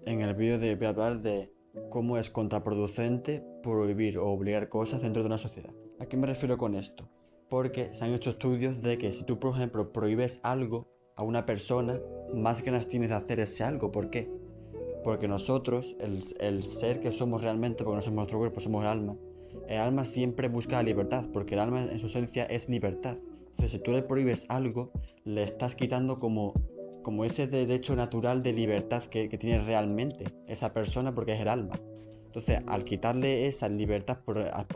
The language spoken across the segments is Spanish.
En el vídeo voy a hablar de cómo es contraproducente prohibir o obligar cosas dentro de una sociedad. ¿A qué me refiero con esto? Porque se han hecho estudios de que si tú, por ejemplo, prohíbes algo a una persona, más ganas tienes de hacer ese algo. ¿Por qué? Porque nosotros, el ser que somos realmente, porque no somos nuestro cuerpo, somos el alma siempre busca la libertad, porque el alma en su esencia es libertad. Entonces, si tú le prohíbes algo, le estás quitando como ese derecho natural de libertad que tiene realmente esa persona, porque es el alma. Entonces, al quitarle esa libertad,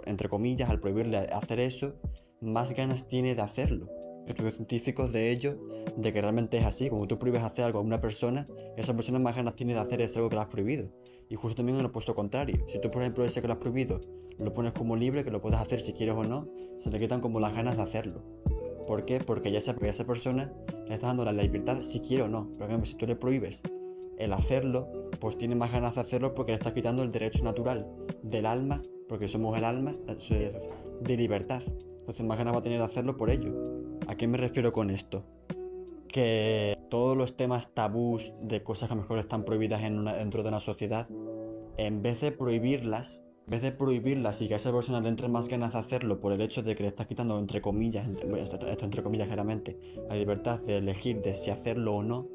entre comillas, al prohibirle hacer eso, más ganas tiene de hacerlo. Estudios científicos de ello, de que realmente es así. Como tú prohíbes hacer algo a una persona, esa persona más ganas tiene de hacer ese algo que le has prohibido. Y justo también en lo opuesto contrario. Si tú, por ejemplo, ese que lo has prohibido, lo pones como libre, que lo puedes hacer si quieres o no, se le quitan como las ganas de hacerlo. ¿Por qué? Porque ya sabe que a esa persona le está dando la libertad si quiere o no. Por ejemplo, si tú le prohíbes el hacerlo, pues tiene más ganas de hacerlo porque le estás quitando el derecho natural del alma, porque somos el alma, de libertad. Entonces más ganas va a tener de hacerlo por ello. ¿A qué me refiero con esto? Que todos los temas tabús de cosas que a lo mejor están prohibidas dentro de una sociedad, en vez de prohibirlas y que a esa persona le entre más ganas de hacerlo por el hecho de que le estás quitando, entre comillas, esto entre comillas claramente, la libertad de elegir de si hacerlo o no,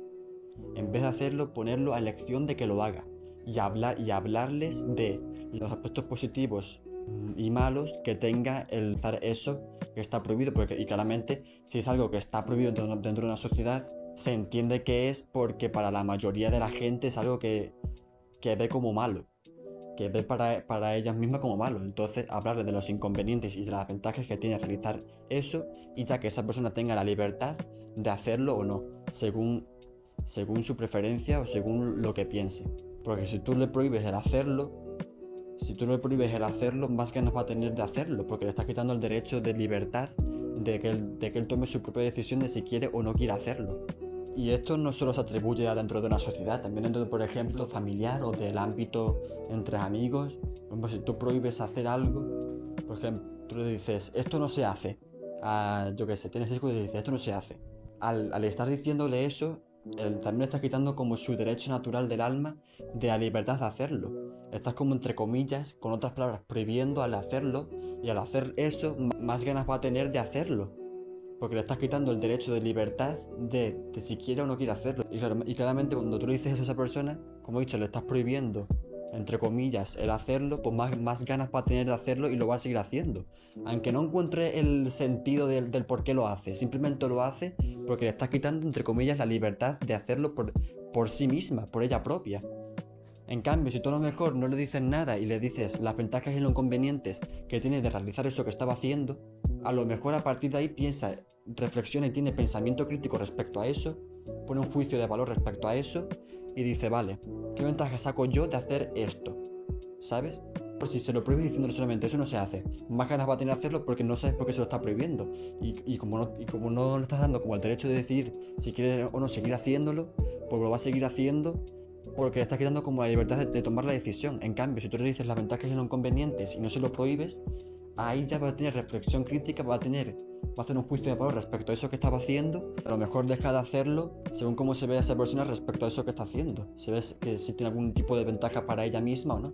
en vez de hacerlo, ponerlo a elección de que lo haga y hablarles de los aspectos positivos y malos que tenga el hacer eso que está prohibido, y claramente si es algo que está prohibido dentro de una sociedad, se entiende que es porque para la mayoría de la gente es algo que ve como malo, que ve para ellas mismas como malo. Entonces, hablarles de los inconvenientes y de las ventajas que tiene realizar eso, y ya que esa persona tenga la libertad de hacerlo o no, según su preferencia o según lo que piense. Porque si tú le prohíbes el hacerlo, más ganas va a tener de hacerlo, porque le estás quitando el derecho de libertad de que él tome su propia decisión de si quiere o no quiere hacerlo. Y esto no solo se atribuye a dentro de una sociedad, también dentro de, por ejemplo, familiar o del ámbito entre amigos. Por ejemplo, si tú prohíbes hacer algo, por ejemplo, tú le dices, esto no se hace. Yo qué sé, tienes hijos y le dices, esto no se hace. Al estar diciéndole eso, él también le estás quitando como su derecho natural del alma de la libertad de hacerlo. Estás como entre comillas, con otras palabras, prohibiendo al hacerlo, y al hacer eso, más ganas va a tener de hacerlo. Porque le estás quitando el derecho de libertad de si quiere o no quiere hacerlo. Y claramente cuando tú le dices eso a esa persona, como he dicho, le estás prohibiendo, entre comillas, el hacerlo, pues más ganas va a tener de hacerlo y lo va a seguir haciendo. Aunque no encuentre el sentido del por qué lo hace, simplemente lo hace porque le estás quitando, entre comillas, la libertad de hacerlo por sí misma, por ella propia. En cambio, si tú a lo mejor no le dices nada y le dices las ventajas y los inconvenientes que tiene de realizar eso que estaba haciendo, a lo mejor a partir de ahí piensa, reflexiona y tiene pensamiento crítico respecto a eso, pone un juicio de valor respecto a eso y dice, vale, ¿qué ventaja saco yo de hacer esto? ¿Sabes? Por si se lo prohíbes diciéndole solamente eso no se hace, más ganas va a tener de hacerlo porque no sabes por qué se lo está prohibiendo. Y como no le estás dando como el derecho de decidir si quiere o no seguir haciéndolo, pues lo va a seguir haciendo porque le estás quitando como la libertad de tomar la decisión. En cambio, si tú le dices las ventajas y los inconvenientes y no se lo prohíbes, ahí ya va a tener reflexión crítica, va a hacer un juicio de valor respecto a eso que estaba haciendo. A lo mejor deja de hacerlo según cómo se ve a esa persona respecto a eso que está haciendo. Si ves que si tiene algún tipo de ventaja para ella misma o no.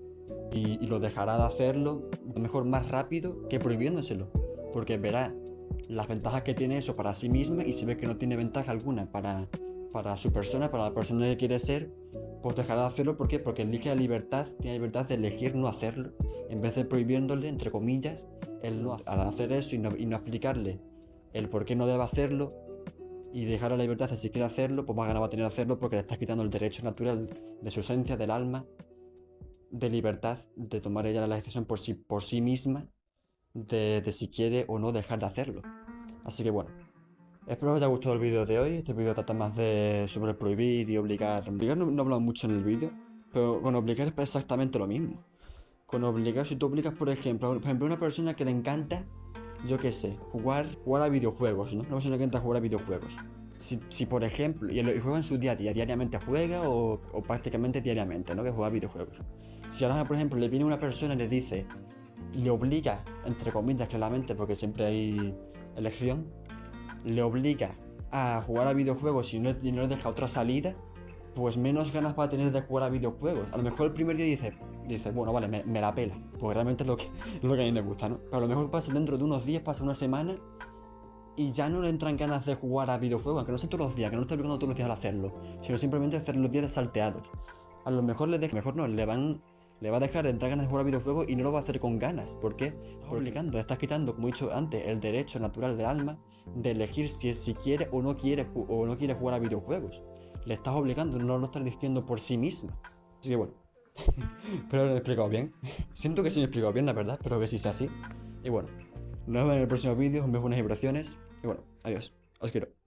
Y lo dejará de hacerlo a lo mejor más rápido que prohibiéndoselo. Porque verá las ventajas que tiene eso para sí misma, y si ve que no tiene ventaja alguna para su persona, para la persona que quiere ser, pues dejará de hacerlo. ¿Por qué? Porque elige la libertad, tiene la libertad de elegir no hacerlo, en vez de prohibiéndole, entre comillas, el no al hacer eso y no explicarle el por qué no debe hacerlo y dejar la libertad de si quiere hacerlo, pues más ganas va a tener de hacerlo porque le estás quitando el derecho natural de su esencia, del alma, de libertad, de tomar ella la decisión por sí misma, de si quiere o no dejar de hacerlo. Así que bueno, espero que os haya gustado el vídeo de hoy. Este vídeo trata más sobre prohibir y obligar. Obligar no he hablado mucho en el vídeo, pero con obligar es exactamente lo mismo. Con obligar, si tú obligas, por ejemplo, a una persona que le encanta, yo qué sé, jugar a videojuegos, ¿no? Una persona que encanta jugar a videojuegos. Si por ejemplo, y juega en su día a día, diariamente juega o prácticamente diariamente, ¿no? Que juega a videojuegos. Si ahora, por ejemplo, le viene una persona y le obliga, entre comillas, claramente, porque siempre hay elección, le obliga a jugar a videojuegos y no le deja otra salida, pues menos ganas va a tener de jugar a videojuegos. A lo mejor el primer día dice bueno, vale, me la pela, pues realmente es lo que a mí me gusta, ¿no? Pero a lo mejor pasa dentro de unos días, pasa una semana y ya no le entran ganas de jugar a videojuegos, aunque no sean todos los días, que no esté obligando todos los días al hacerlo, sino simplemente hacer los días salteados. A lo mejor mejor no, le va a dejar de entrar ganas de jugar a videojuegos y no lo va a hacer con ganas. ¿Por qué? Estás obligando, estás quitando, como he dicho antes, el derecho natural del alma de elegir si quiere o no quiere jugar a videojuegos. Le estás obligando, no lo estás diciendo por sí misma. Así que bueno, espero haberme explicado bien. Siento que sí me he explicado bien, la verdad, espero que sí sea así. Y bueno, nos vemos en el próximo vídeo, os veo buenas vibraciones. Y bueno, adiós, os quiero.